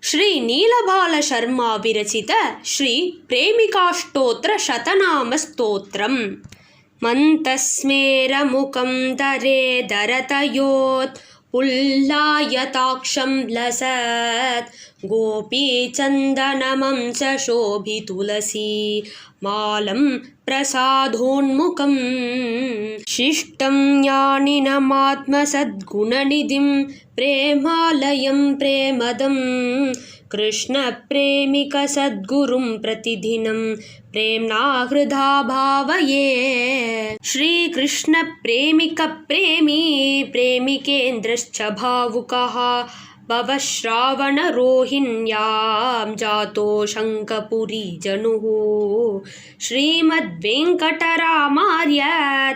श्री नीलबाल शर्मा विरचित श्री प्रेमिकाष्टोत्र शतनाम स्तोत्रम्। मन्तस्मेरमुखं दरे दरतयोत् पुल्लायताक्षं लसत् गोपीचन्दनमं च शोभितुलसी मालं प्रसादोन्मुखम्। शिष्टं ज्ञानिनमात्मसद्गुणनिधिं प्रेमालयं प्रेमदं कृष्णप्रेमिकसद्गुरुं प्रतिदिनं प्रेम्णा हृदा भावये। श्रीकृष्णप्रेमिकप्रेमी प्रेमिकेन्द्रश्च भावुकः भवश्रावणरोहिण्यां जातो शङ्खपुरीजनुः। श्रीमद्वेङ्कटरामार्य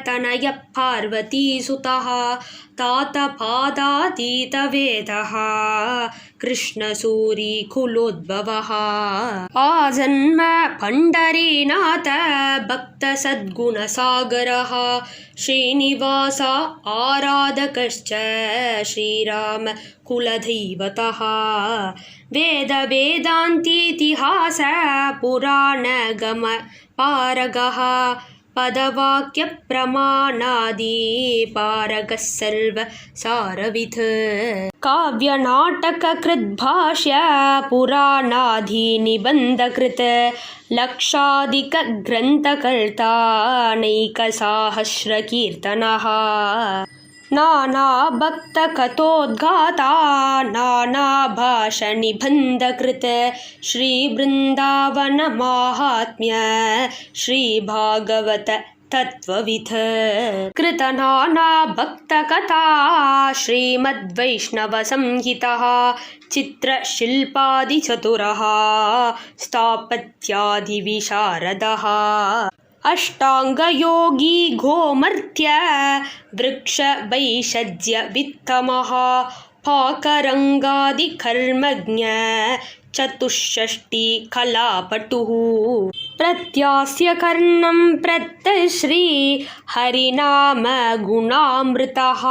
तनयः पार्वतीसुतः तातपादातीतवेदः कृष्णसूरीकुलोद्भवः। आजन्म पण्ढरीनाथ भक्तसद्गुणसागरः श्रीनिवास आराधकश्च श्रीराम कुलदैवतः। वेदवेदान्तीतिहास पुराणगम पारगः पदवाक्यप्रमाणादि पारगः सर्वसारवित्। काव्यनाटककृद्भाष्य पुराणादिनिबन्धकृत् लक्षाधिकग्रन्थकर्ता नैकसाहस्रकीर्तनः। नानाभक्तकथोद्गाता नानाभाषनिबन्धकृत् श्रीवृन्दावनमाहात्म्य श्रीभागवत तत्त्ववित्। कृतनानाभक्तकथा श्रीमद्वैष्णवसंहितः चित्रशिल्पादिचतुरः स्थापत्यादिविशारदः। अष्टाङ्गयोगी गोमर्त्य वृक्षवैषज्यवित्तमः पाकरङ्गादिकर्मज्ञ चतुष्षष्टि कलापटुः। प्रत्यास्य कर्णं प्रत्यश्री हरिनाम गुणामृतः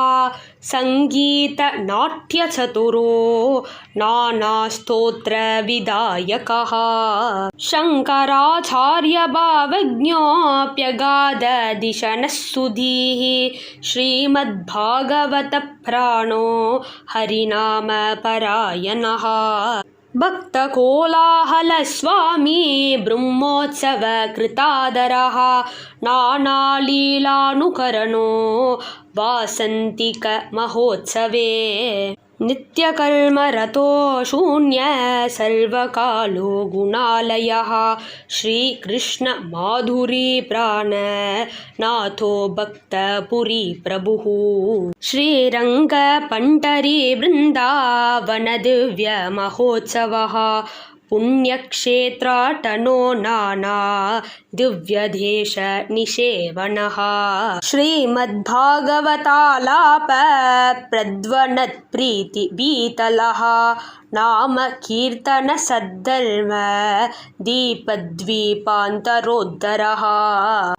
सङ्गीतनाट्यचतुरो नानास्तोत्रविधायकः। शङ्कराचार्यभावज्ञोऽप्यगाधदिशनः सुधीः श्रीमद्भागवतप्राणो हरिनामपरायणः। भक्तकोलाहलस्वामी ब्रह्मोत्सवकृतादरः नानालीलानुकरणो वासन्तिकमहोत्सवे। नित्यकर्मरतो शून्य सर्वकालो गुणालयः श्रीकृष्णमाधुरीप्राणनाथो भक्तपुरीप्रभुः। श्रीरङ्गपण्ढरीवृन्दावनदिव्यमहोत्सवः पुण्यक्षेत्राटनो नाना दिव्यदेशनिषेवणः। श्रीमद्भागवतालाप प्रध्वनत्प्रीतिबीतलः नाम कीर्तनसद्धर्म दीपद्वीपान्तरोद्धरः।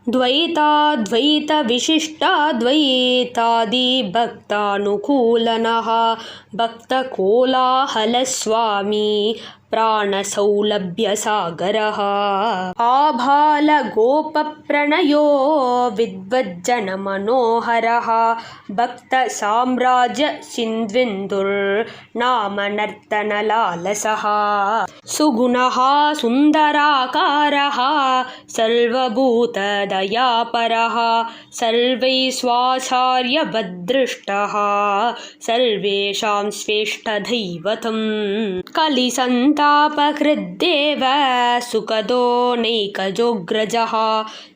द्वैताद्वैतविशिष्टाद्वैतादिभक्तानुकूलनः भक्तकोलाहलस्वामी प्राणसौलभ्यसागरः। आभालगोपप्रणयो विद्वज्जनमनोहरः भक्तसाम्राज्यसिन्धुर्नाम नर्तनलालसः। सुगुणः सुन्दराकारः सर्वभूतदयापरः सर्वैश्वाचार्यवद्दृष्टः सर्वेषां श्रेष्ठदैवतम्। कलिसन्तापहृद्देव सुखदो नैकजोऽग्रजः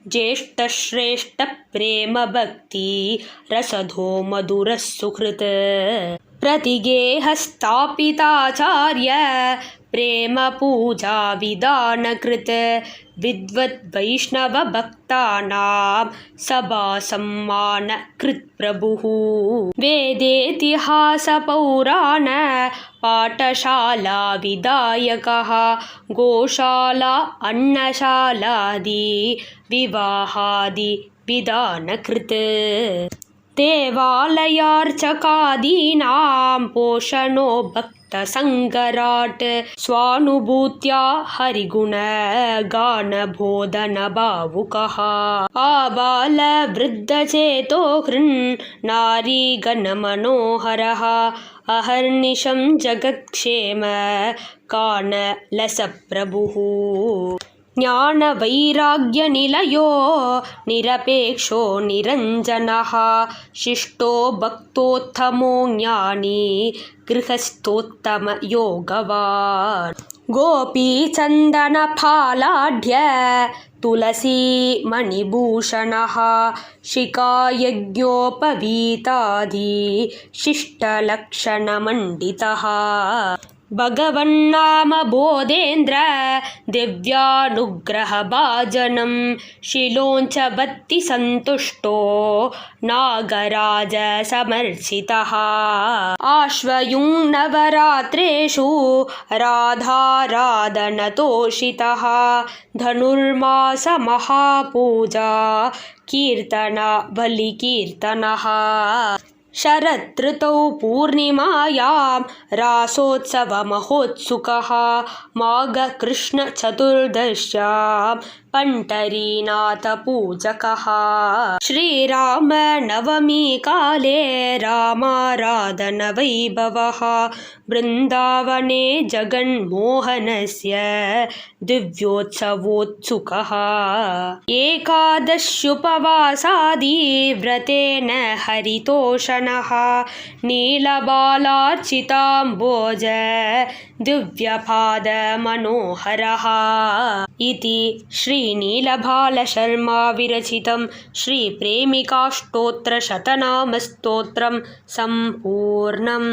ज्येष्ठश्रेष्ठप्रेमभक्ति रसधो मधुरः सुहृत्। प्रतिगेहस्थापिताचार्य प्रेमपूजाविधानकृत् विद्वद्वैष्णवभक्तानां सभासम्मानकृत्प्रभुः। वेदेतिहासपौराण पाठशालाविधायकः गोशाला अन्नशालादि विवाहादिविधानकृत्। देवालयार्चकादीनां पोषणो भक्त भक्तसङ्गराट् स्वानुभूत्या हरिगुणगानबोधनभावुकः आबालवृद्धचेतो हृन्नारीगणमनोहरः अहर्निशं जगत्क्षेम कानलसप्रभुः ज्ञानवैराग्यनिलयो निरपेक्षो निरञ्जनः शिष्टो भक्तोत्तमो ज्ञानी गृहस्थोत्तमयोगवान् गोपीचन्दनफालाढ्य तुलसीमणिभूषणः शिखायज्ञोपवीतादि शिष्टलक्षणमण्डितः भगवन्नाम बोधेन्द्र दिव्यानुग्रहभाजनं शिलोञ्च बत्ति सन्तुष्टो नागराज समर्चितः आश्वयुङ्नवरात्रेषु राधाराधनतोषितः धनुर्मास महापूजा कीर्तन बलिकीर्तनः शरदृतौ पूर्णिमायां रासोत्सवमहोत्सुकः माघकृष्णचतुर्दश्यां पण्ढरीनाथपूजकः श्रीरामनवमीकाले रामाराधनवैभवः वृन्दावने जगन्मोहनस्य दिव्योत्सवोत्सुकः एकादश्युपवासादिव्रतेन हरितोषणः नीलबालार्चिताम्बोज दिव्यपादमनोहरः इति श्रीनीलबालशर्मा विरचितं श्रीप्रेमिकाष्टोत्तरशतनामस्तोत्रं सम्पूर्णम्।